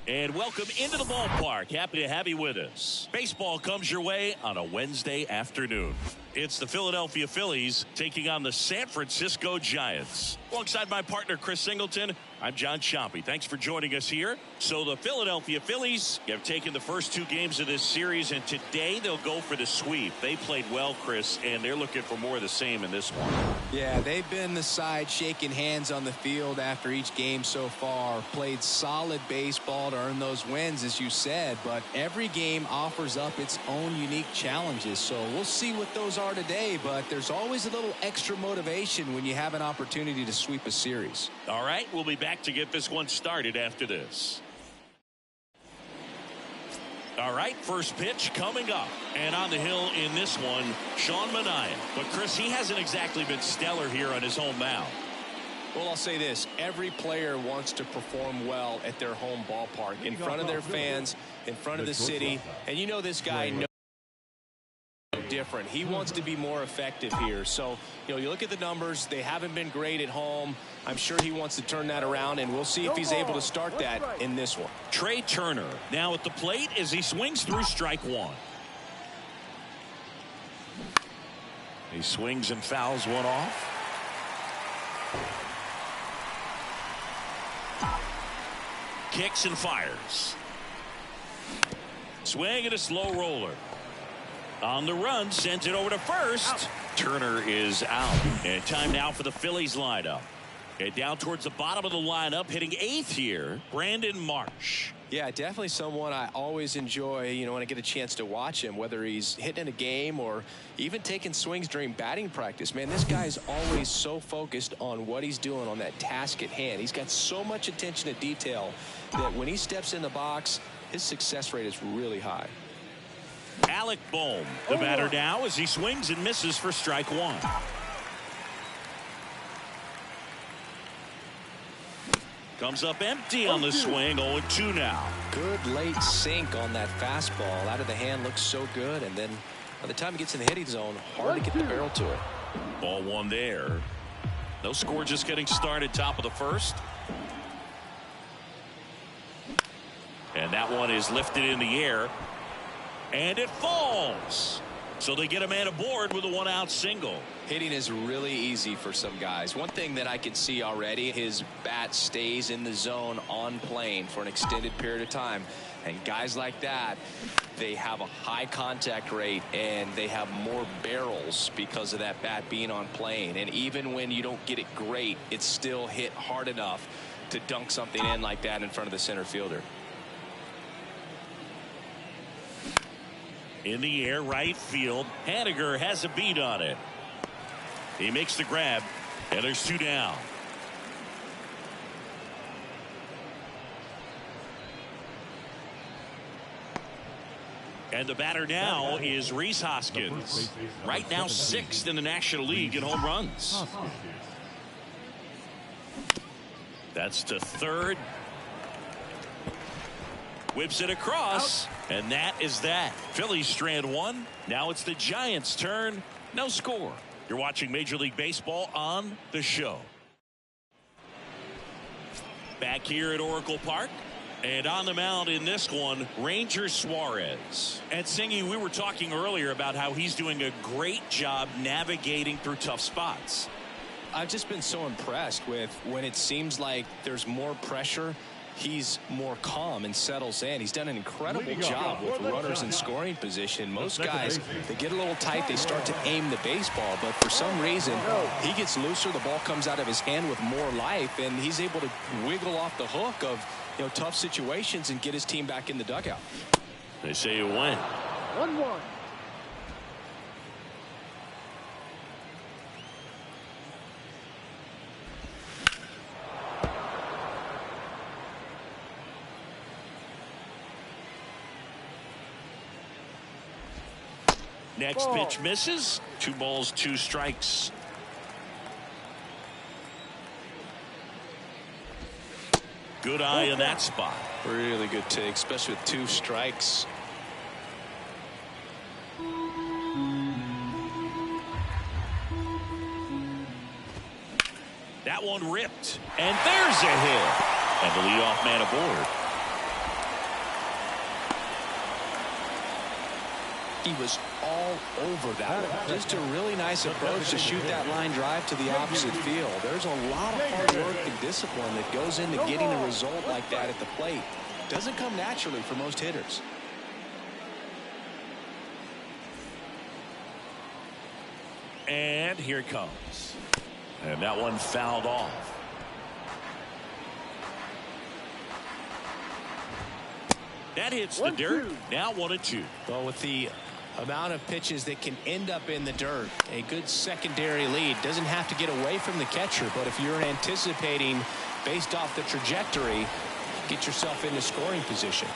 And welcome into the ballpark. Happy to have you with us. Baseball comes your way on a Wednesday afternoon. It's the Philadelphia Phillies taking on the San Francisco Giants. Alongside my partner, Chris Singleton, I'm John Chompy. Thanks for joining us here. So the Philadelphia Phillies have taken the first two games of this series, and today they'll go for the sweep. They played well, Chris, and they're looking for more of the same in this one. Yeah, they've been the side shaking hands on the field after each game so far. Played solid baseball to earn those wins, as you said, but every game offers up its own unique challenges. So we'll see what those are today, but there's always a little extra motivation when you have an opportunity to sweep a series. All right, we'll be back to get this one started after this. All right, first pitch coming up. And on the hill in this one, Sean Manaea. But, Chris, he hasn't exactly been stellar here on his home mound. Well, I'll say this. Every player wants to perform well at their home ballpark, in front of their fans, in front of the city. And you know this guy knows different. He wants to be more effective here. So, you look at the numbers. They haven't been great at home. I'm sure he wants to turn that around, and we'll see if he's able to start that in this one. Trey Turner now at the plate as he swings through strike one. He swings and fouls one off. Kicks and fires. Swing and a slow roller. On the run, sends it over to first. Out. Turner is out. And time now for the Phillies lineup. And down towards the bottom of the lineup, hitting eighth here, Brandon Marsh. Yeah, definitely someone I always enjoy, when I get a chance to watch him, whether he's hitting in a game or even taking swings during batting practice. Man, this guy's always so focused on what he's doing on that task at hand. He's got so much attention to detail that when he steps in the box, his success rate is really high. Alec Bohm, the batter now as he swings and misses for strike one. Comes up empty on the swing, 0-2 now. Good late sink on that fastball. Out of the hand, looks so good. And then by the time he gets in the hitting zone, hard to get the barrel to it. Ball one there. No score, just getting started, top of the first. And that one is lifted in the air. And it falls. So they get a man aboard with a one-out single. Hitting is really easy for some guys. One thing that I can see already, his bat stays in the zone on plane for an extended period of time. And guys like that, they have a high contact rate and they have more barrels because of that bat being on plane. And even when you don't get it great, it's still hit hard enough to dunk something in like that in front of the center fielder. In the air, right field. Haniger has a beat on it. He makes the grab, and there's two down. And the batter now is Rhys Hoskins. Right now 6th in the National League in home runs. That's to third. Whips it across. And that is that. Phillies strand one. Now it's the Giants' turn. No score. You're watching Major League Baseball on the show. Back here at Oracle Park. And on the mound in this one, Ranger Suarez. And Singy, we were talking earlier about how he's doing a great job navigating through tough spots. I've just been so impressed with when it seems like there's more pressure, he's more calm and settles in. He's done an incredible job with runners in scoring position. Most guys, they get a little tight, they start to aim the baseball, but for some reason, he gets looser, the ball comes out of his hand with more life, and he's able to wiggle off the hook of tough situations and get his team back in the dugout. They say you win. 1-1. Next pitch misses. 2 balls, 2 strikes. Good eye in that spot. Really good take, especially with 2 strikes. That one ripped. And there's a hit. And the leadoff man aboard. He was all over that one. Just a really nice approach to shoot that line drive to the opposite field. There's a lot of hard work and discipline that goes into getting a result like that at the plate. Doesn't come naturally for most hitters. And here it comes. And that one fouled off. That hits the dirt. Now 1-2. Well, with the amount of pitches that can end up in the dirt, a good secondary lead. Doesn't have to get away from the catcher, but if you're anticipating based off the trajectory, get yourself into scoring position.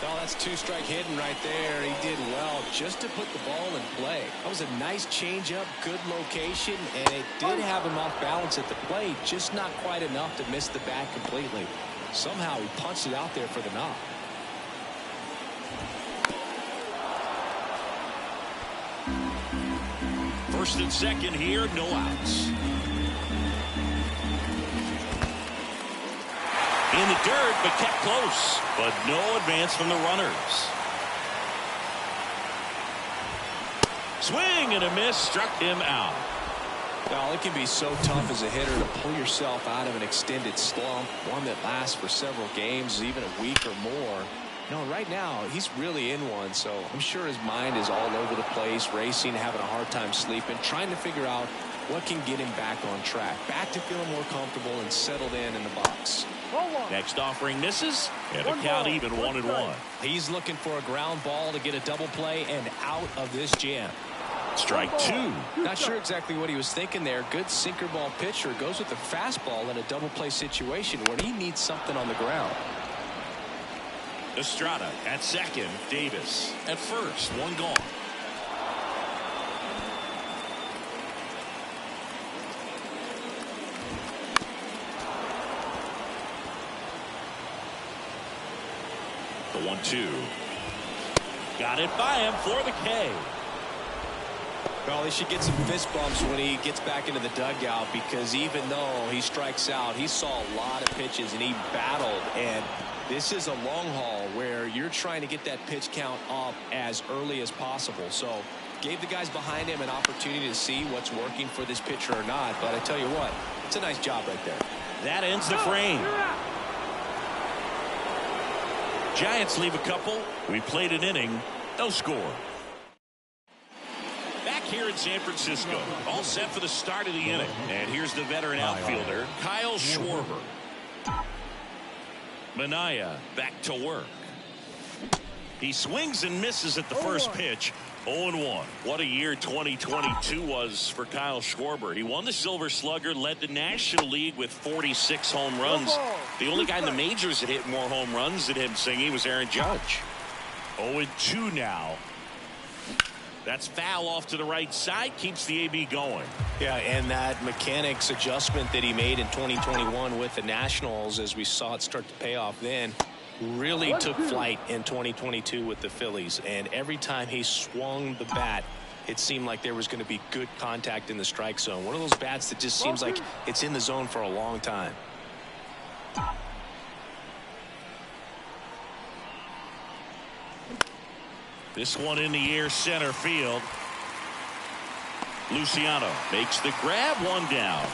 Oh, that's 2-strike hitting right there. He did well just to put the ball in play. That was a nice changeup, good location, and it did have him off balance at the plate, just not quite enough to miss the bat completely. Somehow he punched it out there for the knock. First and second here, no outs. In the dirt, but kept close. But no advance from the runners. Swing and a miss, struck him out. Well, it can be so tough as a hitter to pull yourself out of an extended slump, one that lasts for several games, even a week or more. No, right now, he's really in one, so I'm sure his mind is all over the place, racing, having a hard time sleeping, trying to figure out what can get him back on track, back to feeling more comfortable and settled in the box. Next offering misses, and the count even 1-1. He's looking for a ground ball to get a double play and out of this jam. Strike 2. Not sure exactly what he was thinking there. Good sinker ball pitcher goes with the fastball in a double play situation where he needs something on the ground. Estrada at second. Davis at first. 1 gone. The 1-2. Got it by him for the K. Well, he should get some fist bumps when he gets back into the dugout, because even though he strikes out, he saw a lot of pitches and he battled, and this is a long haul where you're trying to get that pitch count up as early as possible. So gave the guys behind him an opportunity to see what's working for this pitcher or not. But I tell you what, it's a nice job right there. That ends the frame. Giants leave a couple. We played an inning. No score. Back here in San Francisco, all set for the start of the inning. And here's the veteran outfielder, Kyle Schwarber. Minaya back to work. He swings and misses at the first pitch. 0-1. What a year 2022 was for Kyle Schwarber. He won the Silver Slugger, led the National League with 46 home runs. The only guy in the majors that hit more home runs than him, Singy, was Aaron Judge. 0-2 now. That's foul off to the right side, keeps the AB going. Yeah, and that mechanics adjustment that he made in 2021 with the Nationals, as we saw it start to pay off then, really took flight in 2022 with the Phillies. And every time he swung the bat, it seemed like there was going to be good contact in the strike zone. One of those bats that just seems like it's in the zone for a long time. This one in the air, center field. Luciano makes the grab, one down.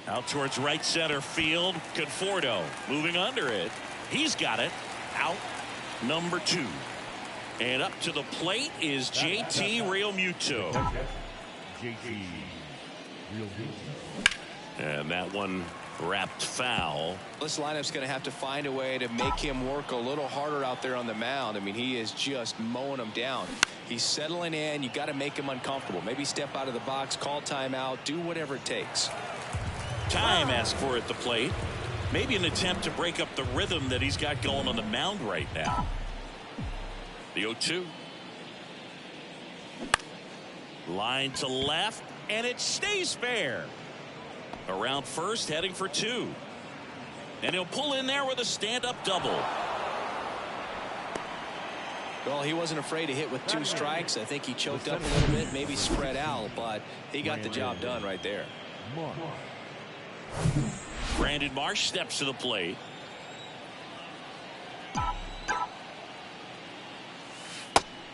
Out towards right center field. Conforto moving under it. He's got it. Out number 2. And up to the plate is JT Realmuto. And that one wrapped foul. This lineup's going to have to find a way to make him work a little harder out there on the mound. I mean, he is just mowing them down. He's settling in. You got to make him uncomfortable. Maybe step out of the box, call timeout, do whatever it takes. Time asked for at the plate. Maybe an attempt to break up the rhythm that he's got going on the mound right now. The 0-2. Line to left, and it stays fair. Around first, heading for 2. And he'll pull in there with a stand-up double. Well, he wasn't afraid to hit with 2 strikes. I think he choked up a little bit, maybe spread out, but he got the job done right there. Brandon Marsh steps to the plate.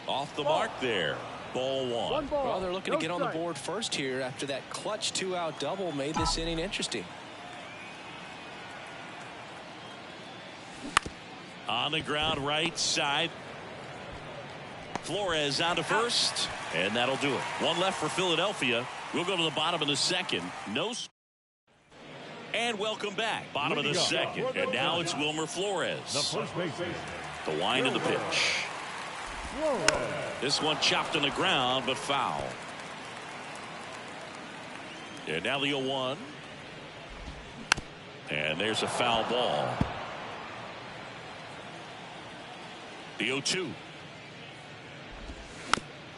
Off the mark there. Ball 1. Well, they're looking to get on the board first here after that clutch 2-out double made this inning interesting. On the ground right side. Flores on to first, and that'll do it. One left for Philadelphia. We'll go to the bottom of the second. No. And welcome back. Bottom of the second. And now it's Wilmer Flores. The wind of the pitch. This one chopped on the ground, but foul. And now the 0-1. And there's a foul ball. The 0-2.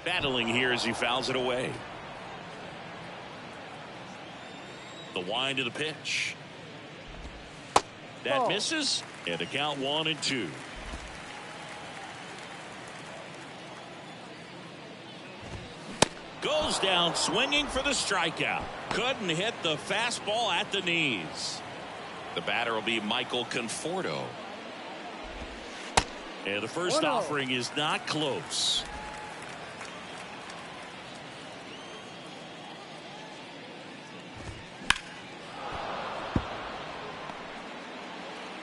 Battling here as he fouls it away. The wind of the pitch. That misses. And the count 1-2. Goes down swinging for the strikeout. Couldn't hit the fastball at the knees. The batter will be Michael Conforto. And the first offering is not close.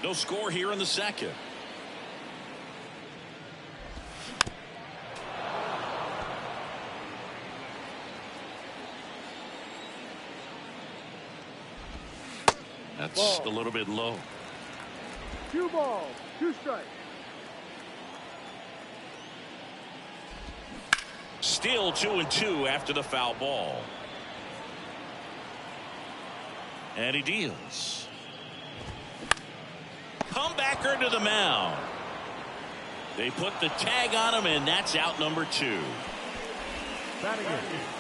No score here in the second. That's a little bit low. 2 balls, 2 strikes. Still 2-2 after the foul ball. And he deals. Comebacker to the mound. They put the tag on him, and that's out number 2.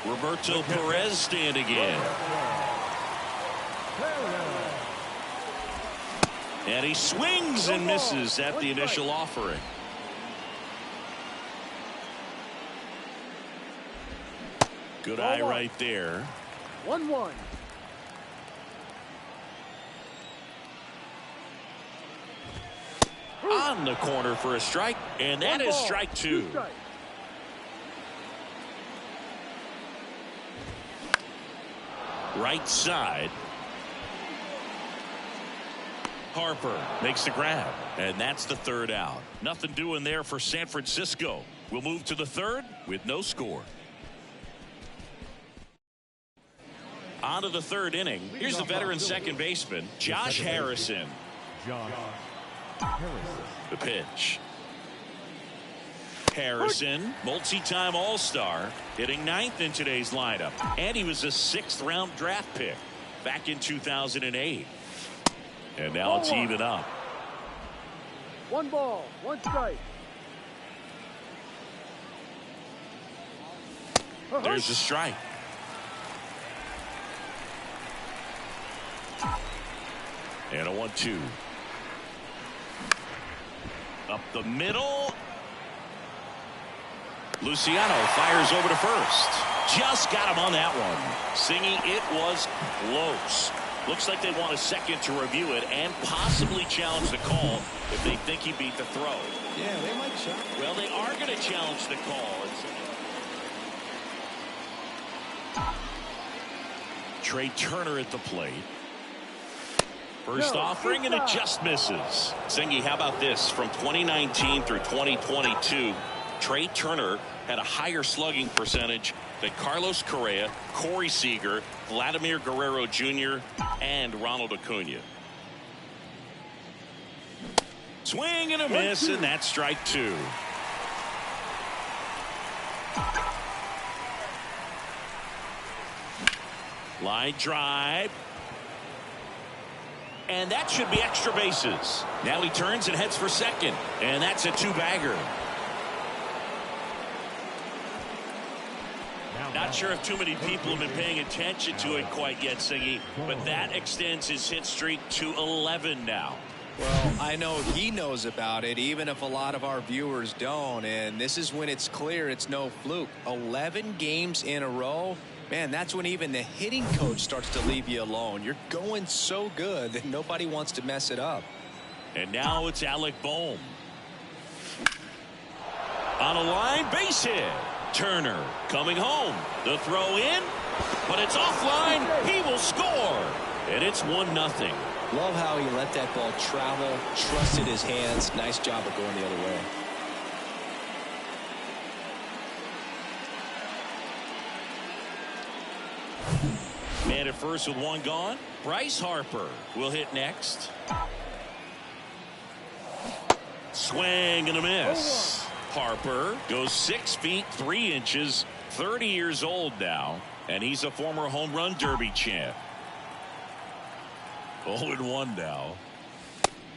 Roberto Perez standing in. And he swings and misses at the initial offering. Good eye right there. 1-1. On the corner for a strike, and that is strike 2. Right side. Harper makes the grab, and that's the 3rd out. Nothing doing there for San Francisco. We'll move to the 3rd with no score. On to the 3rd inning. Here's the veteran second baseman, Josh Harrison. The pitch. Harrison, multi-time All-Star, hitting 9th in today's lineup. And he was a 6th-round draft pick back in 2008. And now it's even up. 1 ball, 1 strike. There's a strike. And a 1-2. Up the middle. Luciano fires over to first. Just got him on that one. Singy, it was close. Looks like they want a second to review it and possibly challenge the call if they think he beat the throw. Yeah, they might challenge. Well, they are going to challenge the call. Trey Turner at the plate. First offering, and it just misses. Singy, how about this? From 2019 through 2022, Trey Turner had a higher slugging percentage than Carlos Correa, Corey Seager, Vladimir Guerrero Jr., and Ronald Acuna. Swing and a miss, and that's strike 2. Line drive. And that should be extra bases. Now he turns and heads for second. And that's a 2-bagger. Not sure if too many people have been paying attention to it quite yet, Singy, but that extends his hit streak to 11 now. Well, I know he knows about it, even if a lot of our viewers don't. And this is when it's clear it's no fluke. 11 games in a row. Man, that's when even the hitting coach starts to leave you alone. You're going so good that nobody wants to mess it up. And now it's Alec Bohm. On a line, base hit. Turner coming home. The throw in, but it's offline. He will score. And it's 1-0. Love how he let that ball travel, trusted his hands. Nice job of going the other way. Man at first with 1 gone. Bryce Harper will hit next. Swing and a miss. Harper goes 6 feet 3 inches, 30 years old now, and he's a former home run derby champ. 0-1 now.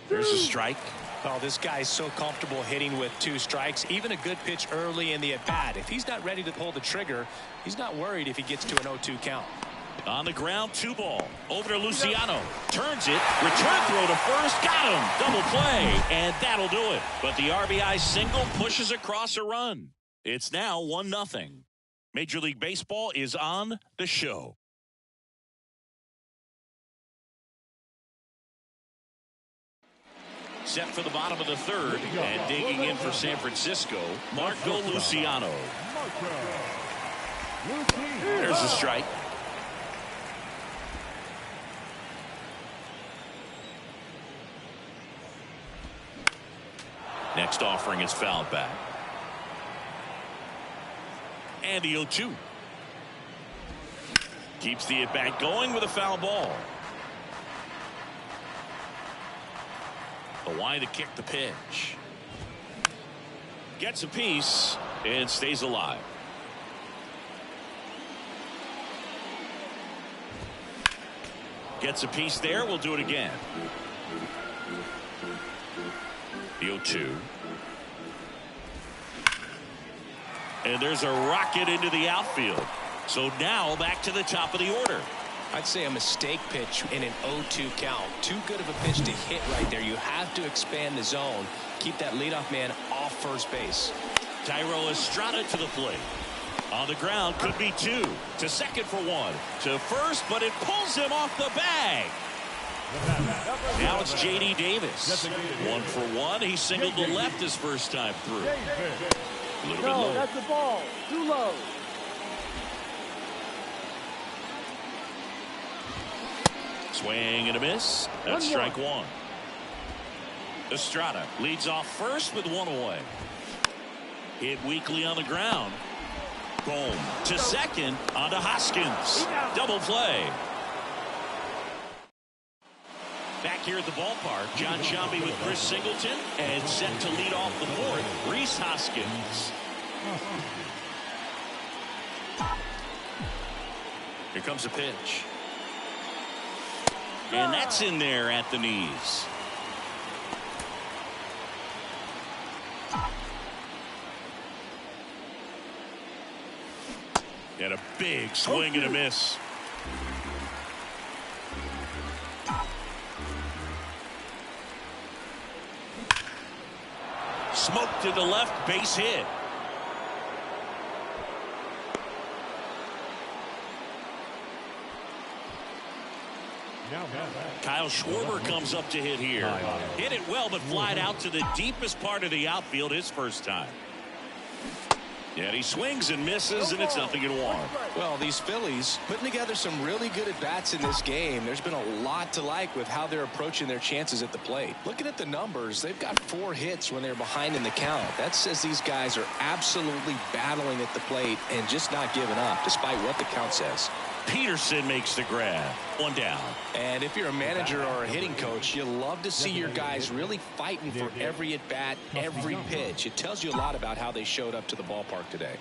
There's a strike. Oh, this guy's so comfortable hitting with 2 strikes. Even a good pitch early in the at-bat. If he's not ready to pull the trigger, he's not worried if he gets to an 0-2 count. On the ground, 2 ball. Over to Luciano. Turns it. Return throw to first. Got him. Double play. And that'll do it. But the RBI single pushes across a run. It's now 1-0. Major League Baseball is on the show. Set for the bottom of the 3rd. And digging in for San Francisco, Marco Luciano. There's a strike. Next offering is fouled back. And the 0-2. Keeps the at-bat going with a foul ball. The line to kick the pitch. Gets a piece and stays alive. Gets a piece there. We'll do it again. The 0-2. And there's a rocket into the outfield. So now back to the top of the order. I'd say a mistake pitch in an 0-2 count. Too good of a pitch to hit right there. You have to expand the zone. Keep that leadoff man off first base. Thairo Estrada to the plate. On the ground, could be 2. To second for 1. To first, but it pulls him off the bag. Now it's J.D. Davis. 1 for 1. He singled to left his first time through. A little bit low. That's the ball. Too low. Swing and a miss. That's strike 1. Estrada leads off first with 1 away. Hit weakly on the ground. Boom. To second onto Hoskins. Double play. Back here at the ballpark, John Shambi with Chris Singleton, and set to lead off the fourth, Rhys Hoskins. Here comes a pitch. And that's in there at the knees. And a big swing and a miss. Smoked to the left, base hit. Kyle Schwarber comes up to hit here. Hit it well, but flied out to the deepest part of the outfield his first time. And he swings and misses, and it's 0-1. Well, these Phillies putting together some really good at-bats in this game. There's been a lot to like with how they're approaching their chances at the plate. Looking at the numbers, they've got 4 hits when they're behind in the count. That says these guys are absolutely battling at the plate and just not giving up, despite what the count says. Peterson makes the grab. 1 down. And if you're a manager or a hitting coach, you love to see your guys really fighting for every at-bat, every pitch. It tells you a lot about how they showed up to the ballpark today.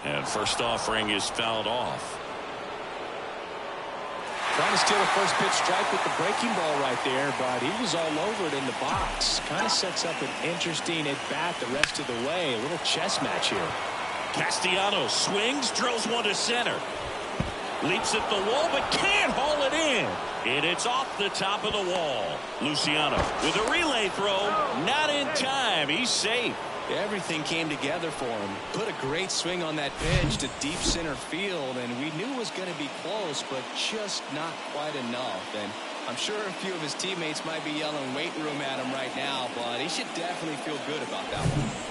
And first offering is fouled off. Trying to steal a first pitch strike with the breaking ball right there, but he was all over it in the box. Kind of sets up an interesting at-bat the rest of the way. A little chess match here. Castellanos swings, drills one to center. Leaps at the wall, but can't haul it in. And it's off the top of the wall. Luciano with a relay throw. Not in time. He's safe. Everything came together for him. Put a great swing on that pitch to deep center field, and we knew it was going to be close, but just not quite enough. And I'm sure a few of his teammates might be yelling weight room at him right now, but he should definitely feel good about that one.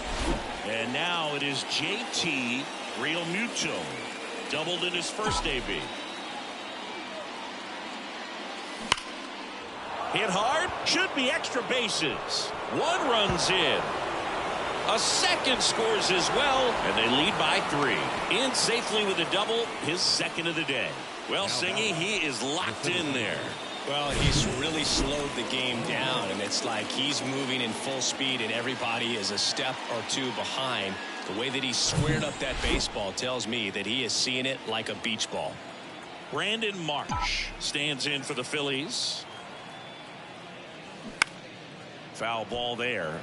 And now it is JT Realmuto. Doubled in his first AB. Hit hard. Should be extra bases. 1 runs in. A second scores as well, and they lead by 3. In safely with a double, his second of the day. Well, Singy, he is locked in there. Well, he's really slowed the game down, and it's like he's moving in full speed, and everybody is a step or 2 behind. The way that he squared up that baseball tells me that he is seeing it like a beach ball. Brandon Marsh stands in for the Phillies. Foul ball there.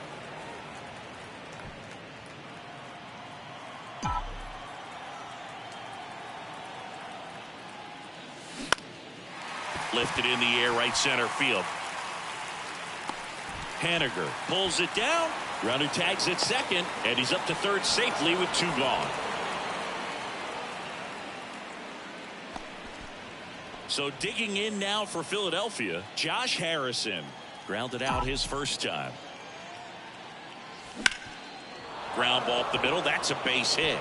Lifted in the air, right center field. Haniger pulls it down. Runner tags at second, and he's up to third safely with 2 gone. So digging in now for Philadelphia, Josh Harrison grounded out his first time. Ground ball up the middle. That's a base hit.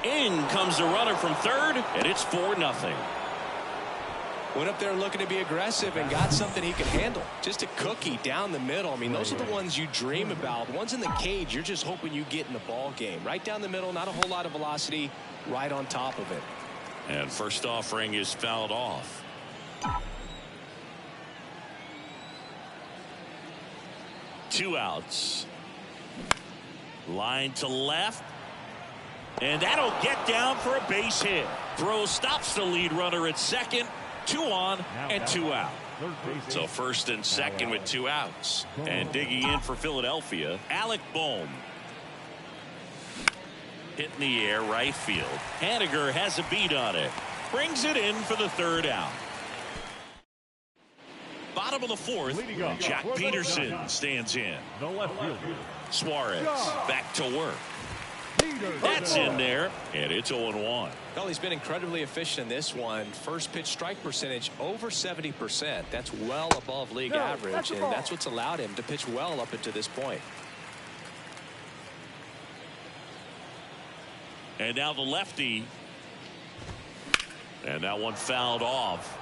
In comes the runner from third, and it's 4-0. Went up there looking to be aggressive and got something he could handle. Just a cookie down the middle. I mean, those are the ones you dream about. The ones in the cage, you're just hoping you get in the ball game. Right down the middle, not a whole lot of velocity, right on top of it. And first offering is fouled off. Two outs. Line to left. And that'll get down for a base hit. Throw stops the lead runner at second. 2 on and 2 out. So first and second with 2 outs. And digging in for Philadelphia, Alec Bohm. Hit in the air, right field. Haniger has a beat on it. Brings it in for the 3rd out. Bottom of the 4th, Jack Peterson stands in. Suarez back to work. That's in there, and it's 0-1. Well, he's been incredibly efficient in this one. First pitch strike percentage over 70%. That's well above league average, and that's what's allowed him to pitch well up until this point. And now the lefty. And that one fouled off.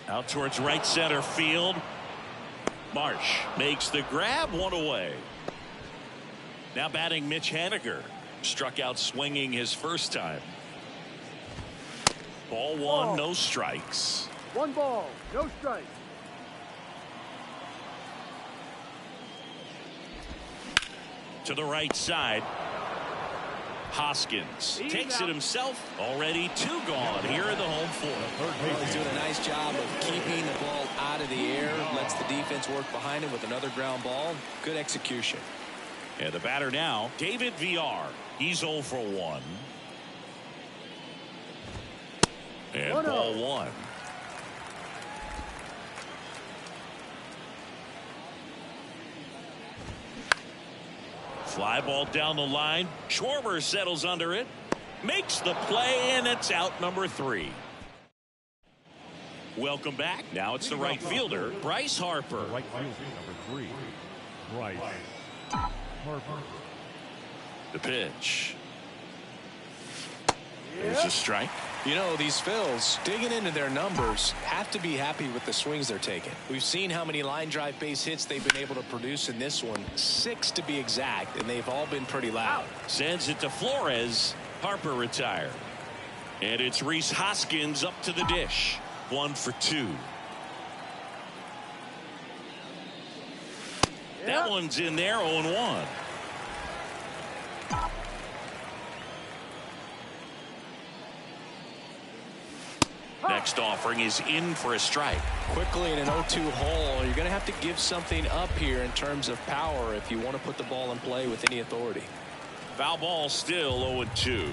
Out towards right center field. Marsh makes the grab, 1 away. Now batting Mitch Haniger. Struck out swinging his first time. Ball one, no strikes. 1 ball, no strikes. To the right side. Hoskins takes it himself. Already 2 gone here in the home 4. Well, he's doing a nice job of keeping the ball out of the air. Lets the defense work behind him with another ground ball. Good execution. And the batter now, David VR. He's 0 for 1. And ball 1. Fly ball down the line. Schwarber settles under it. Makes the play, and it's out number 3. Welcome back. Now it's the right fielder, Bryce Harper. Right fielder, number 3, Bryce Harper. The pitch. There's a strike. You know, these Phils, digging into their numbers, have to be happy with the swings they're taking. We've seen how many line drive base hits they've been able to produce in this one. 6 to be exact, and they've all been pretty loud. Sends it to Flores. Harper retired. And it's Rhys Hoskins up to the dish. 1 for 2. That one's in there, 0-1. Next offering is in for a strike. Quickly in an 0-2 hole, you're going to have to give something up here in terms of power if you want to put the ball in play with any authority. Foul ball, still 0-2.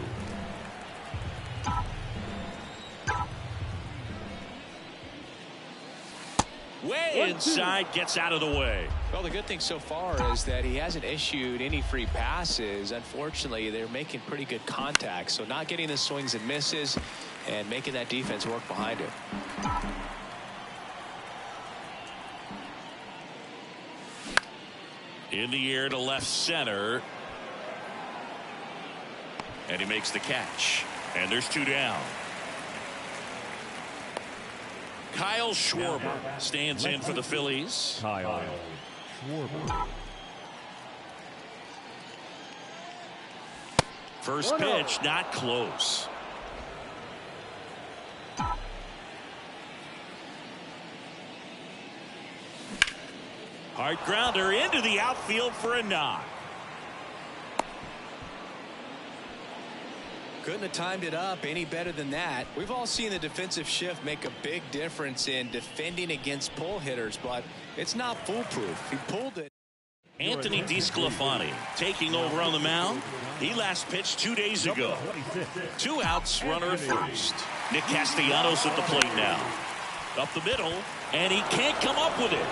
Way inside, gets out of the way. Well, the good thing so far is that he hasn't issued any free passes. Unfortunately, they're making pretty good contact, so not getting the swings and misses and making that defense work behind him. In the air to left center. And he makes the catch. And there's 2 down. Kyle Schwarber stands in for the Phillies. Kyle Schwarber. First pitch, not close. Hard grounder into the outfield for a knock. Couldn't have timed it up any better than that. We've all seen the defensive shift make a big difference in defending against pull hitters, but it's not foolproof. He pulled it. Anthony DeSclafani taking over on the mound. He last pitched 2 days ago. 2 outs, runner at first. Nick Castellanos at the plate now. Up the middle, and he can't come up with it.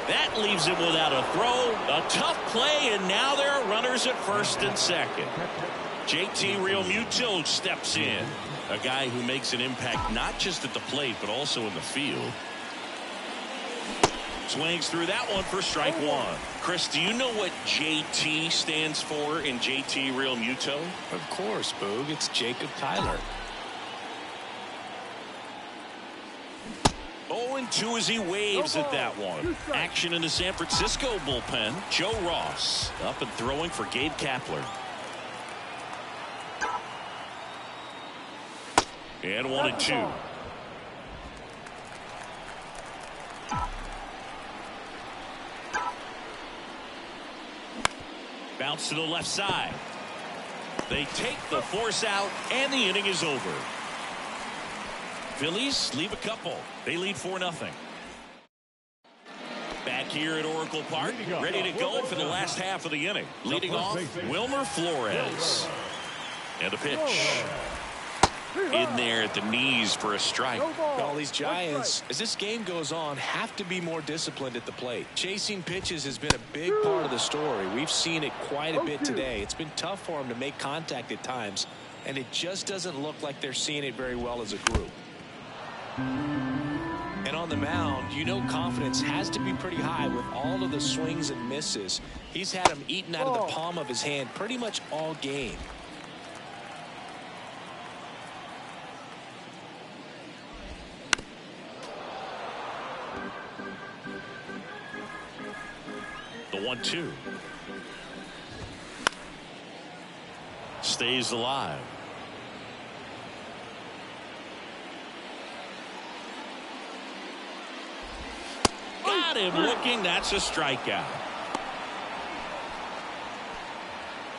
That leaves him without a throw. A tough play, and now there are runners at first and second. JT Realmuto steps in. A guy who makes an impact not just at the plate, but also in the field. Swings through that one for strike 1. Chris, do you know what JT stands for in JT Realmuto? Of course, Boog. It's Jacob Tyler. 0-2 as he waves at that one. Action in the San Francisco bullpen. Joe Ross up and throwing for Gabe Kapler. And 1-2. Bounce to the left side. They take the force out, and the inning is over. Phillies leave a couple. They lead 4-0. Back here at Oracle Park, ready to go for the last half of the inning. Leading off, Wilmer Flores. And a pitch. In there at the knees for a strike. All these Giants, as this game goes on, have to be more disciplined at the plate. Chasing pitches has been a big part of the story. We've seen it quite a bit today. It's been tough for them to make contact at times, and it just doesn't look like they're seeing it very well as a group. And on the mound, you know confidence has to be pretty high with all of the swings and misses. He's had them eaten out of the palm of his hand pretty much all game. The 1-2. stays alive. Got him looking. That's a strikeout.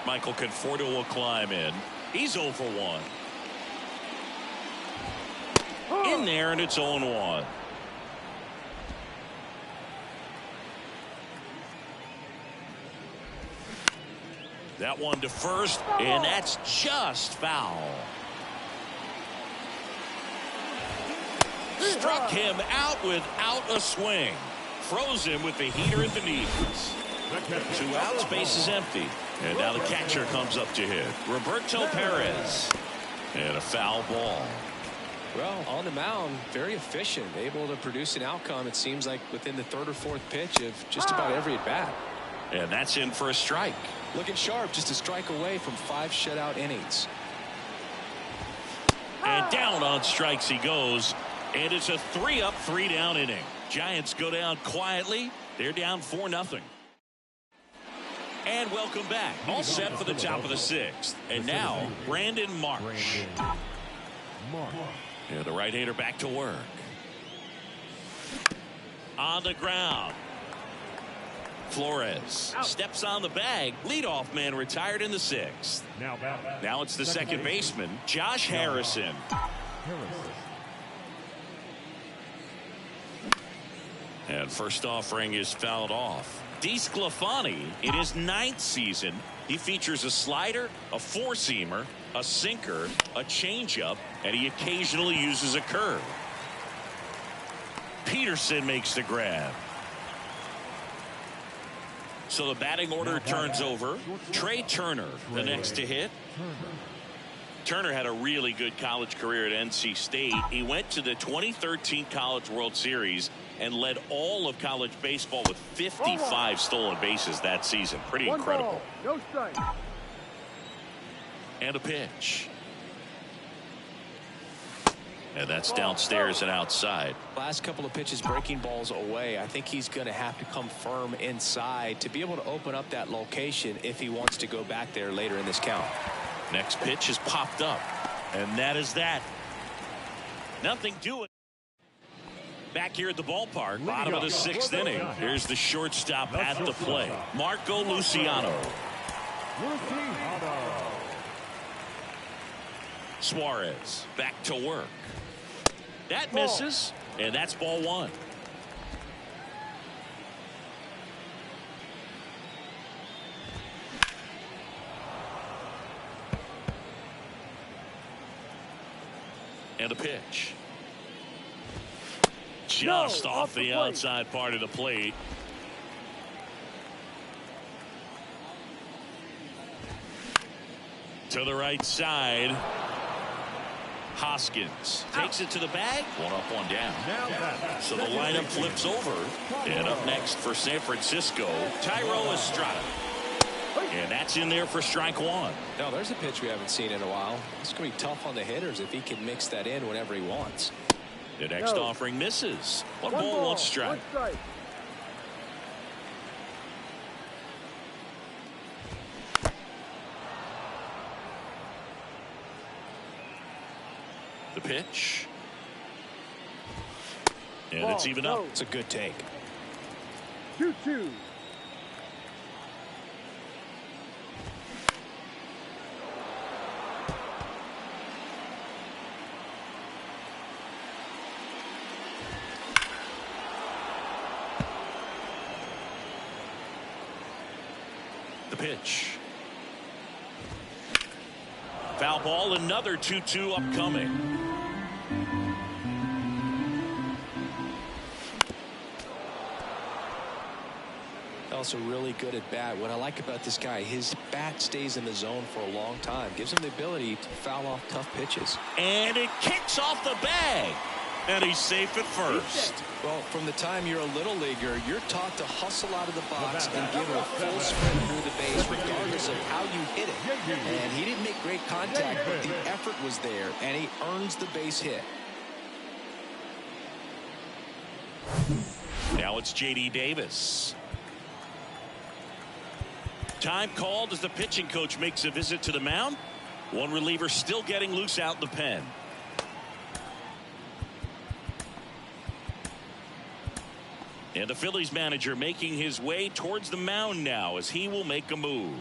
Michael Conforto will climb in. He's 0 for 1. In there, and it's 0-1. That one to first, and that's just foul. Struck him out without a swing. Froze him with the heater at the knees. 2 outs, base is empty. And now the catcher comes up to hit. Roberto Perez. And a foul ball. Well, on the mound, very efficient, able to produce an outcome, it seems like, within the 3rd or 4th pitch of just about every at-bat. And that's in for a strike. Looking sharp, just a strike away from 5 shutout innings. And down on strikes he goes. And it's a 3-up, 3-down inning. Giants go down quietly. They're down 4-0. And welcome back. All set for the top of the 6th. And now, Brandon Marsh. Yeah, the right-hander back to work. On the ground. Flores steps on the bag. Leadoff man retired in the 6th. Now it's the second baseman, Josh Harrison. And first offering is fouled off. DeSclafani, in his 9th season, he features a slider, a four-seamer, a sinker, a changeup, and he occasionally uses a curve. Peterson makes the grab. So the batting order turns over. Trey Turner, the next to hit. Turner had a really good college career at NC State. He went to the 2013 College World Series and led all of college baseball with 55 stolen bases that season. Pretty incredible. No strike. And a pitch. And that's downstairs and outside. Last couple of pitches breaking balls away. I think he's going to have to come firm inside to be able to open up that location if he wants to go back there later in this count. Next pitch is popped up. And that is that. Nothing doing. Back here at the ballpark, bottom of the 6th inning. Here's the shortstop at the plate, Marco Luciano. Suarez back to work. That misses, and that's ball 1. And a pitch. Just off the outside part of the plate. To the right side. Hoskins takes it to the bag. 1 up, 1 down. So the lineup flips over. And up next for San Francisco, Thairo Estrada. And that's in there for strike 1. No, there's a pitch we haven't seen in a while. It's going to be tough on the hitters if he can mix that in whenever he wants. The next offering misses. One ball, 1 strike. The pitch. And it's even up. It's a good take. 2-2. The pitch. Foul ball, another 2-2 upcoming. Also really good at bat. What I like about this guy, his bat stays in the zone for a long time. Gives him the ability to foul off tough pitches. And it kicks off the bag. And he's safe at first. Well, from the time you're a little leaguer, you're taught to hustle out of the box and give it a full sprint through the base, regardless of how you hit it. And he didn't make great contact, but the effort was there, and he earns the base hit. Now it's J.D. Davis. Time called as the pitching coach makes a visit to the mound. One reliever still getting loose out in the pen. And the Phillies manager making his way towards the mound now as he will make a move.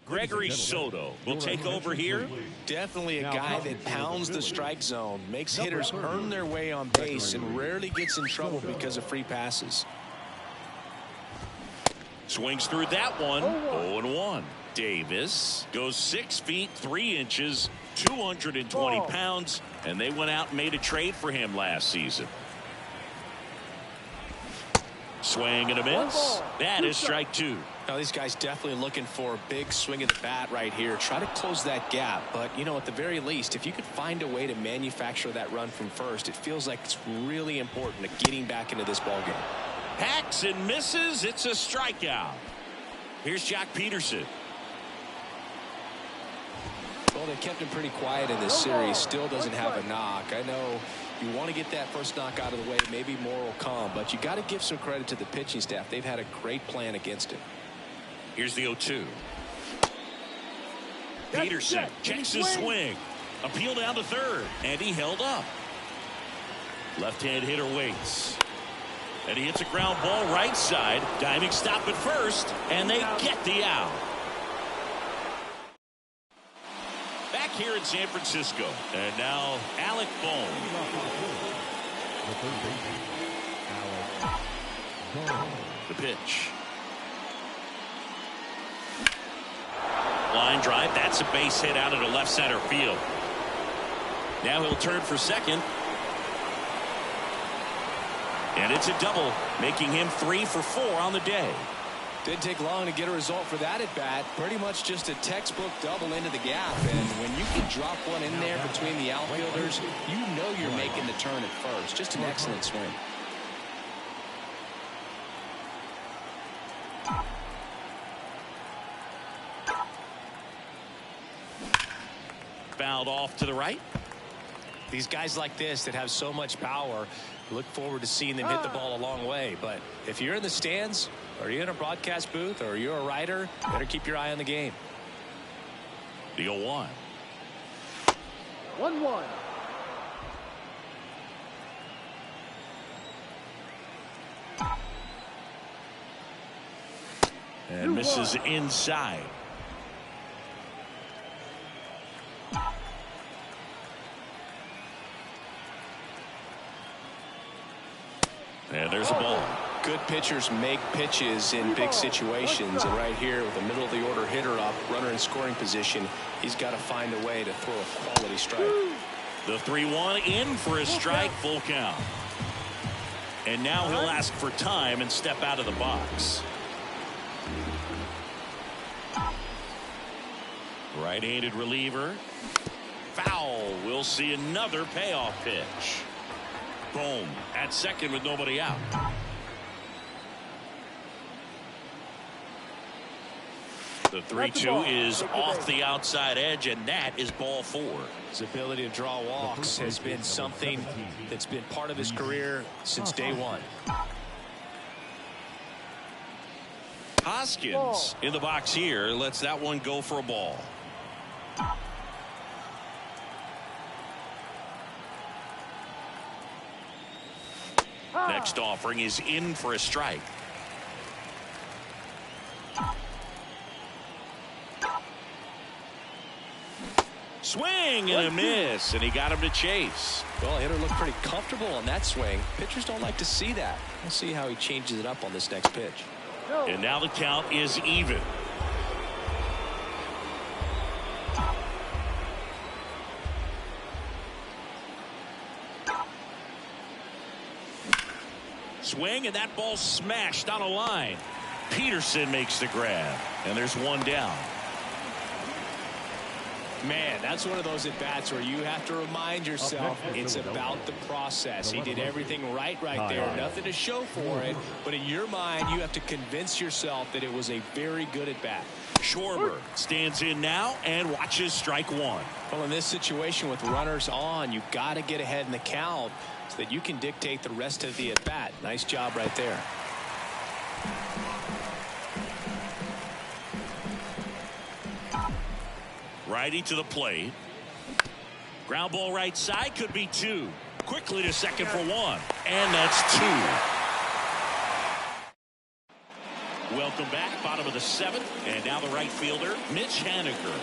Gregory Soto will take over here. Definitely a guy that pounds the strike zone, makes hitters earn their way on base, and rarely gets in trouble because of free passes. Swings through that one. 0-1. Davis goes 6 feet 3 inches, 220 pounds, and they went out and made a trade for him last season. Swing and a miss. That is strike 2. Now these guys definitely looking for a big swing of the bat right here. Try to close that gap. But, you know, at the very least, if you could find a way to manufacture that run from first, it feels like it's really important to getting back into this ballgame. Hacks and misses. It's a strikeout. Here's Jack Peterson. Well, they kept him pretty quiet in this series. Still doesn't have a knock. I know you want to get that first knock out of the way. Maybe more will come. But you got to give some credit to the pitching staff. They've had a great plan against him. Here's the 0-2. Peterson checks his swing. Appeal down to third. And he held up. Left-hand hitter waits. And he hits a ground ball right side. Diving stop at first. And they get the out. Back here in San Francisco. And now Alec Bohm. The pitch. Line drive. That's a base hit out into left center field. Now he'll turn for second. And it's a double, making him 3 for 4 on the day. Didn't take long to get a result for that at bat. Pretty much just a textbook double into the gap. And when you can drop one in there between the outfielders, you know you're making the turn at first. Just an excellent swing. Fouled off to the right. These guys like this that have so much power, look forward to seeing them hit the ball a long way. But if you're in the stands, or you're in a broadcast booth, or you're a writer, better keep your eye on the game. The 0-1. 1-1. And misses inside. And there's a ball. Good pitchers make pitches in big situations. And right here with a middle of the order hitter up, runner in scoring position, he's got to find a way to throw a quality strike. The 3-1 in for a strike, full count. And now he'll ask for time and step out of the box. Right-handed reliever. Foul. We'll see another payoff pitch. Boom. At second with nobody out. The 3-2 is off the outside edge, and that is ball 4. His ability to draw walks has been something that's been part of his career since day one. Hoskins in the box here lets that one go for a ball. Next offering is in for a strike. Swing and a miss, and he got him to chase. Well, hitter looked pretty comfortable on that swing. Pitchers don't like to see that. We'll see how he changes it up on this next pitch. And now the count is even. Swing, and that ball smashed on a line. Peterson makes the grab, and there's one down. Man, that's one of those at-bats where you have to remind yourself it's about the process. He did everything right there. Nothing to show for it, but in your mind, you have to convince yourself that it was a very good at-bat. Schwarber stands in now and watches strike 1. Well, in this situation with runners on, you've got to get ahead in the count so that you can dictate the rest of the at-bat. Nice job right there. Righty to the plate. Ground ball right side, could be 2. Quickly to second for 1. And that's 2. Welcome back, bottom of the 7th. And now the right fielder, Mitch Haniger.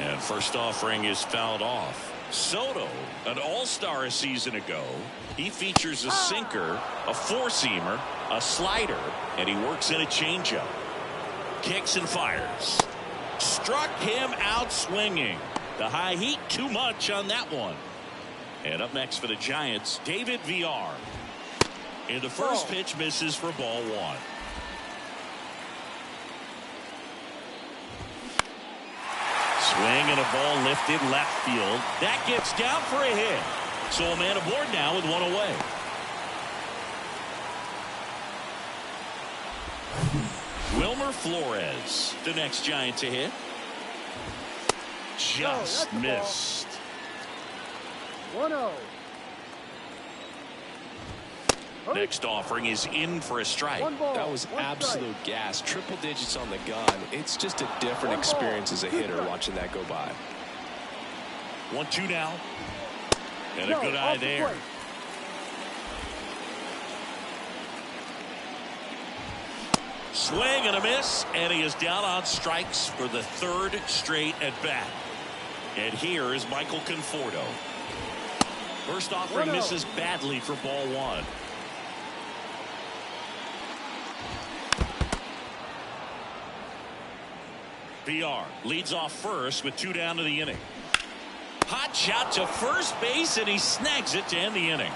And first offering is fouled off. Soto, an all-star a season ago. He features a sinker, a four-seamer, a slider, and he works in a changeup. Kicks and fires. Struck him out swinging. The high heat, too much on that one. And up next for the Giants, David VR. And the first pitch misses for ball 1. Swing and a ball lifted left field. That gets down for a hit. So a man aboard now with 1 away. Wilmer Flores, the next Giant to hit. Just missed. 1-0. Next offering is in for a strike. That was absolute gas. Triple digits on the gun. It's just a different experience as a hitter watching that go by. 1-2 now. And a good eye there. Swing and a miss, and he is down on strikes for the 3rd straight at bat. And here is Michael Conforto. First offering misses badly for ball 1. VR leads off first with 2 down to the inning. Hot shot to first base, and he snags it to end the inning.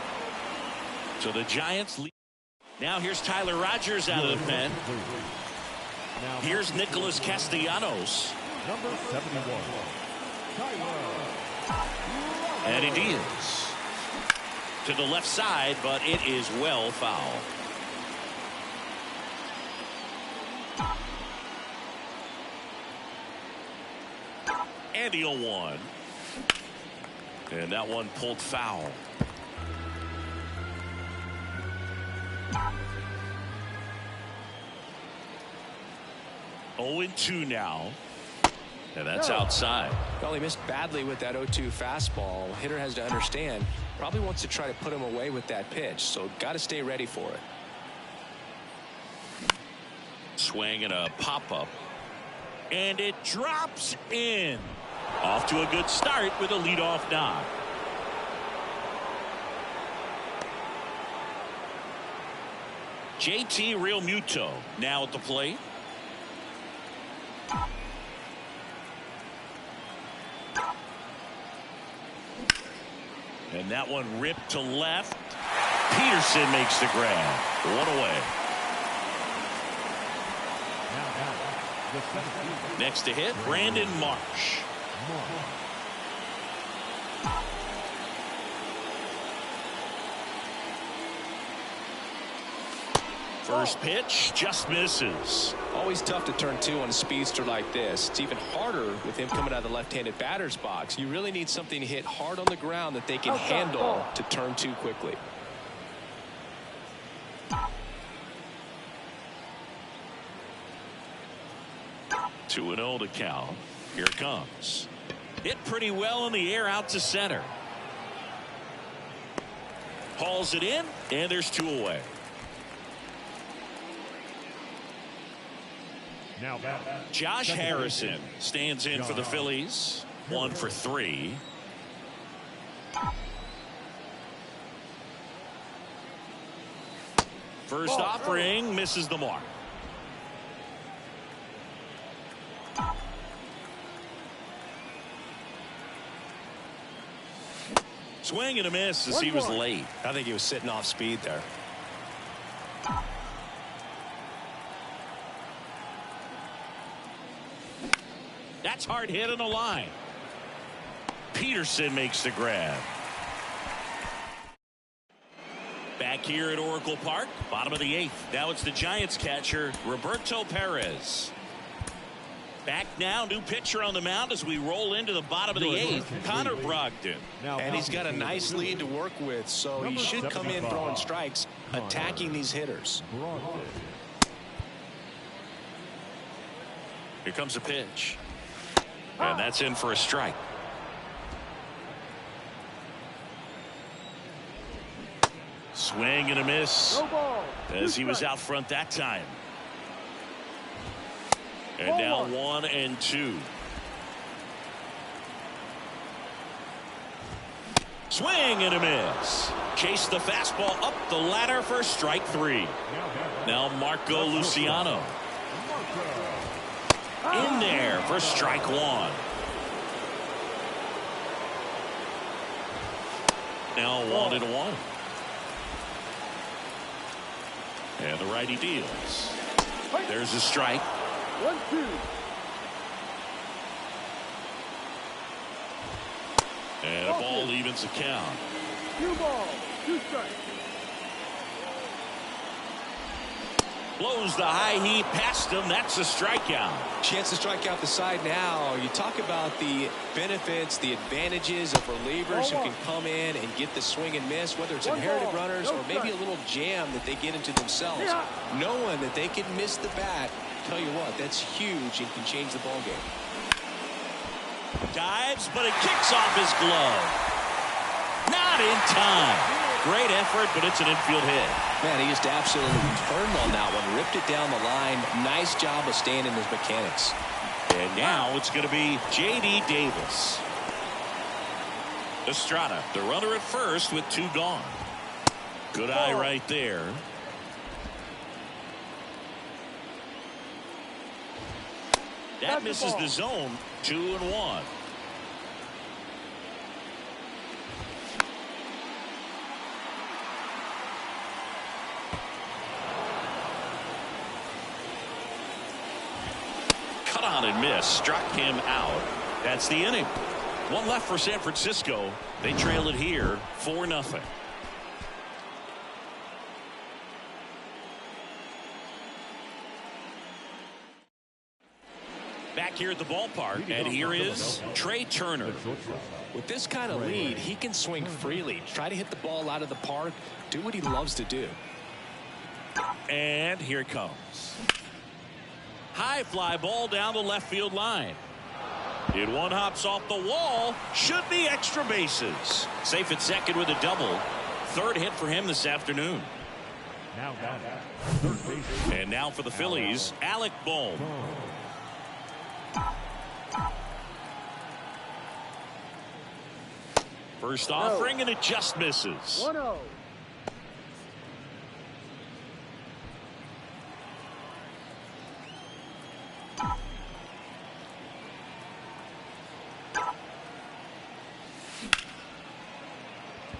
So the Giants lead. Now here's Tyler Rogers out of the pen. Here's Nicholas Castellanos. Number 71. And he deals to the left side, but it is well foul. And the 0-1. And that one pulled foul. 0-2 now. And that's outside. Well, he missed badly with that 0-2 fastball. Hitter has to understand. Probably wants to try to put him away with that pitch. So got to stay ready for it. Swing and a pop-up. And it drops in. Off to a good start with a leadoff knock. JT Realmuto now at the plate. And that one ripped to left. Peterson makes the grab. 1 away. Next to hit, Brandon Marsh. First pitch just misses. Always tough to turn 2 on a speedster like this. It's even harder with him coming out of the left-handed batter's box. You really need something to hit hard on the ground that they can handle to turn 2 quickly. Two and 0 to count. Here it comes. Hit pretty well in the air out to center. Hauls it in, and there's 2 away. Now back. Josh Harrison stands in for the Phillies. 1 for 3. First offering misses the mark. Swing and a miss as he was late. I think he was sitting off speed there. That's hard hit in the line. Peterson makes the grab. Back here at Oracle Park, bottom of the 8th. Now it's the Giants catcher, Roberto Perez. Back now, new pitcher on the mound as we roll into the bottom of the 8th, Connor Brogdon. And he's got a nice lead to work with, so he should come in throwing strikes, attacking these hitters. Here comes a pitch. And that's in for a strike. Swing and a miss No ball. as he was out front that time. And now 1-2. Swing and a miss. Chase the fastball up the ladder for strike 3. Now Marco Luciano. In there for strike 1. Now 1-1. And the righty deals. There's a strike. 1-2. And a ball evens the count. 2 balls, 2 strikes. Blows the high heat past him. That's a strikeout. Chance to strike out the side now. You talk about the benefits, the advantages of relievers who can come in and get the swing and miss, whether it's inherited runners or maybe a little jam that they get into themselves. Knowing that they can miss the bat, tell you what, that's huge and can change the ball game. Dives, but it kicks off his glove. Not in time. Great effort, but it's an infield hit. Man, he just absolutely turned on that one, ripped it down the line. Nice job of staying in his mechanics. And now it's going to be J.D. Davis. Estrada, the runner at first with 2 gone. Good eye right there. That misses the zone. 2-1. Cut on and miss. Struck him out. That's the inning. 1 left for San Francisco. They trail it here 4-0. Back here at the ballpark, and here is Trey Turner. With this kind of lead, he can swing freely, try to hit the ball out of the park, do what he loves to do. And here it comes. High fly ball down the left field line. It one hops off the wall. Should be extra bases. Safe at second with a double. 3rd hit for him this afternoon. And now for the Phillies, Alec Bohm. First offering, and it just misses. 1-0.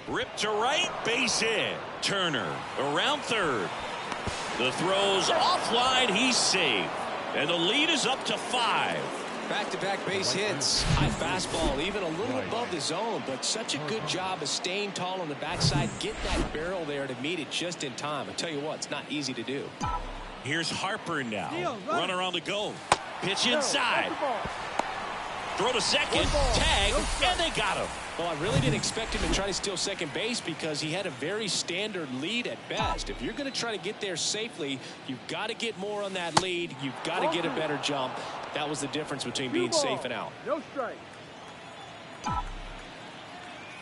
Ripped to right, base hit. Turner around 3rd. The throw's offline, he's safe. And the lead is up to 5. Back-to-back base hits. High fastball, even a little above the zone, but such a good job of staying tall on the backside, getting that barrel there to meet it just in time. I tell you what, it's not easy to do. Here's Harper now. Runner on the go. Pitch inside. Throw to second. Tag, and they got him. Well, I really didn't expect him to try to steal second base because he had a very standard lead at best. If you're going to try to get there safely, you've got to get more on that lead. You've got to get a better jump. That was the difference between being safe and out. No strike.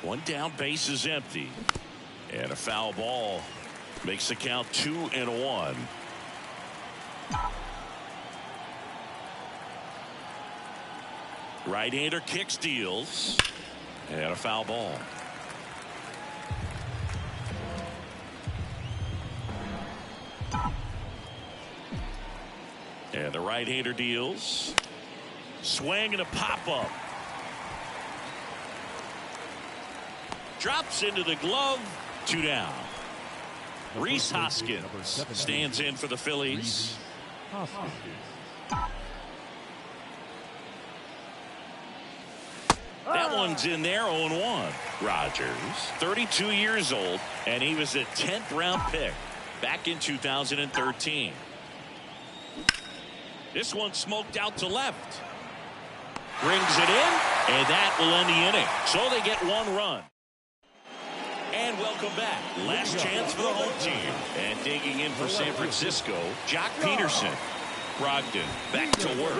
1 down, base is empty. And a foul ball makes the count 2-1. Right-hander kicks, deals. And a foul ball. And the right-hander deals. Swing and a pop-up. Drops into the glove. 2 down. Rhys Hoskins stands in for the Phillies. That one's in there, 0-1. Rogers, 32 years old, and he was a 10th round pick back in 2013. This one smoked out to left. Brings it in, and that will end the inning. So they get 1 run. And welcome back. Last chance for the home team. And digging in for San Francisco, Jock Peterson. Brogdon back to work.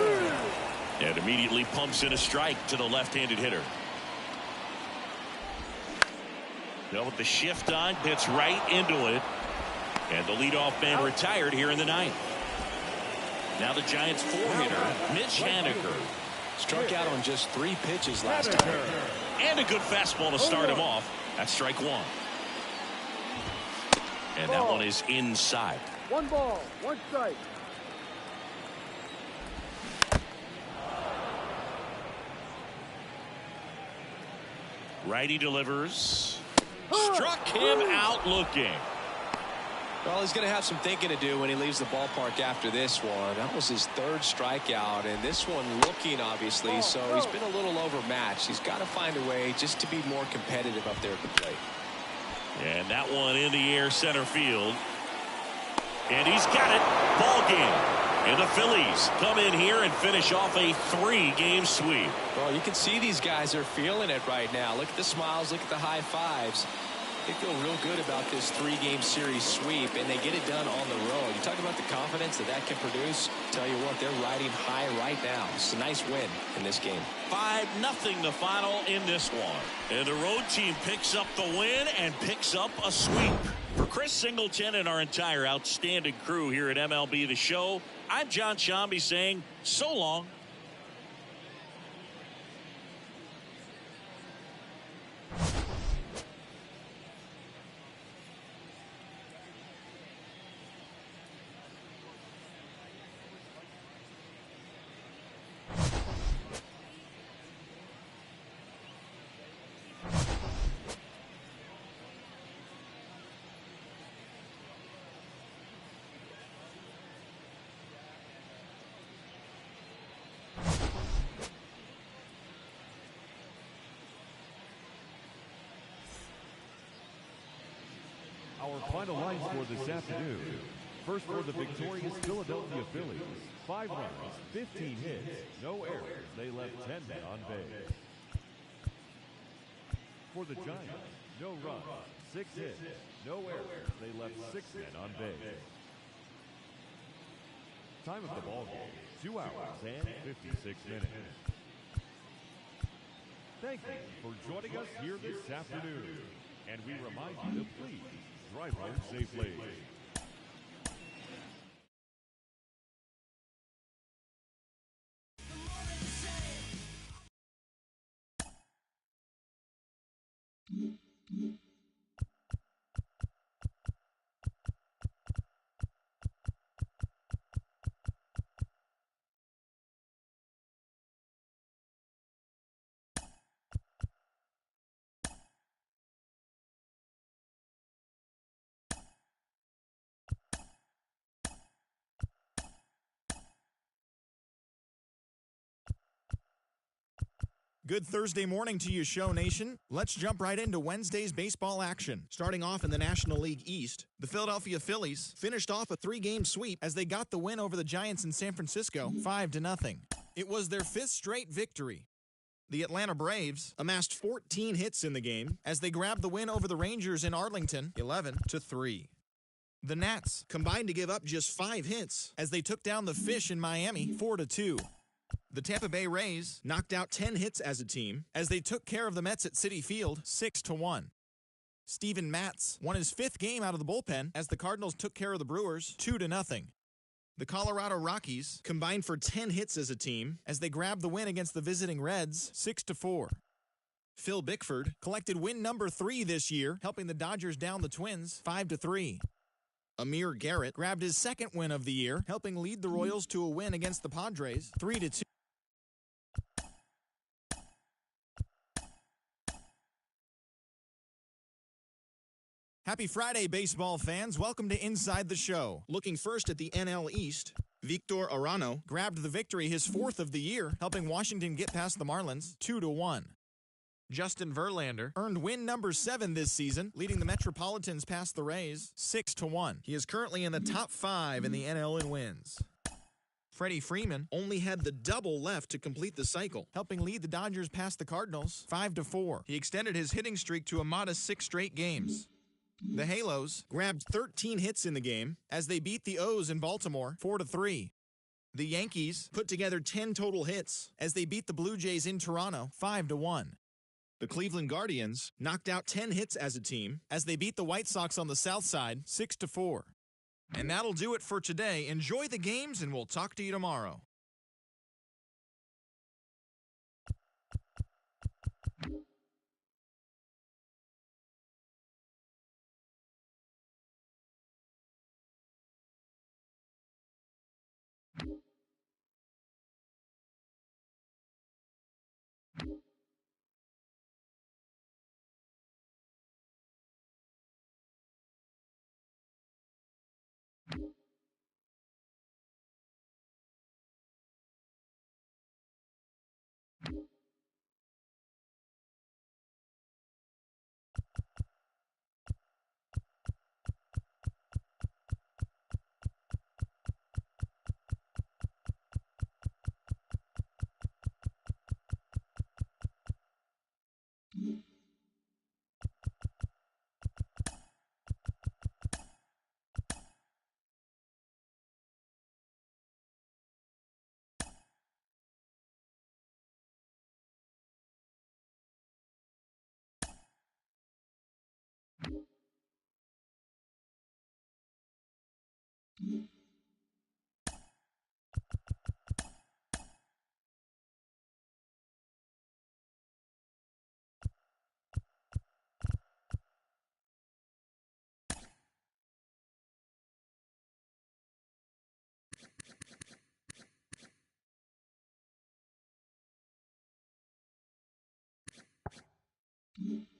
And immediately pumps in a strike to the left-handed hitter. Now with the shift on, hits right into it. And the leadoff man retired here in the ninth. Now the Giants' four-hitter, Mitch Haniger. Struck out on just 3 pitches last time. And a good fastball to start him off. That's strike one. And that one is inside. 1 ball, 1 strike. Righty delivers. Struck him out looking. Well, he's going to have some thinking to do when he leaves the ballpark after this one. That was his 3rd strikeout, and this one looking, obviously, so he's been a little overmatched. He's got to find a way just to be more competitive up there at the plate. And that one in the air center field. And he's got it. Ball game. And the Phillies come in here and finish off a 3-game sweep. Well, you can see these guys are feeling it right now. Look at the smiles. Look at the high fives. They feel real good about this 3-game series sweep, and they get it done on the road. You talk about the confidence that can produce. Tell you what, they're riding high right now. It's a nice win in this game. 5-0 the final in this one. And the road team picks up the win and picks up a sweep. For Chris Singleton and our entire outstanding crew here at MLB The Show, I'm John Shambi saying so long. Our final line score this afternoon. First for the victorious Philadelphia Phillies. 5 runs, 15 hits, no errors. They left 10 men on base. For the Giants, no runs, 6 hits, no errors. They left 6 men on base. Time of the ball game, 2 hours and 56 minutes. Thank you for joining us here this afternoon. And we remind you to please drive home safely. Good Thursday morning to you, Show Nation. Let's jump right into Wednesday's baseball action. Starting off in the National League East, the Philadelphia Phillies finished off a 3-game sweep as they got the win over the Giants in San Francisco, 5-0. It was their 5th straight victory. The Atlanta Braves amassed 14 hits in the game as they grabbed the win over the Rangers in Arlington, 11-3. The Nats combined to give up just 5 hits as they took down the Fish in Miami, 4-2. The Tampa Bay Rays knocked out 10 hits as a team as they took care of the Mets at Citi Field 6-1. Steven Matz won his 5th game out of the bullpen as the Cardinals took care of the Brewers 2-0. The Colorado Rockies combined for 10 hits as a team as they grabbed the win against the visiting Reds 6-4. Phil Bickford collected win number 3 this year, helping the Dodgers down the Twins 5-3. Amir Garrett grabbed his 2nd win of the year, helping lead the Royals to a win against the Padres 3-2. Happy Friday, baseball fans. Welcome to Inside the Show. Looking first at the NL East, Victor Arano grabbed the victory, his 4th of the year, helping Washington get past the Marlins 2-1. Justin Verlander earned win number 7 this season, leading the Metropolitans past the Rays 6-1. He is currently in the top 5 in the NL in wins. Freddie Freeman only had the double left to complete the cycle, helping lead the Dodgers past the Cardinals 5-4. He extended his hitting streak to a modest 6 straight games. The Halos grabbed 13 hits in the game as they beat the O's in Baltimore 4-3. The Yankees put together 10 total hits as they beat the Blue Jays in Toronto 5-1. The Cleveland Guardians knocked out 10 hits as a team as they beat the White Sox on the South Side 6-4. And that'll do it for today. Enjoy the games, and we'll talk to you tomorrow. Mm-hmm.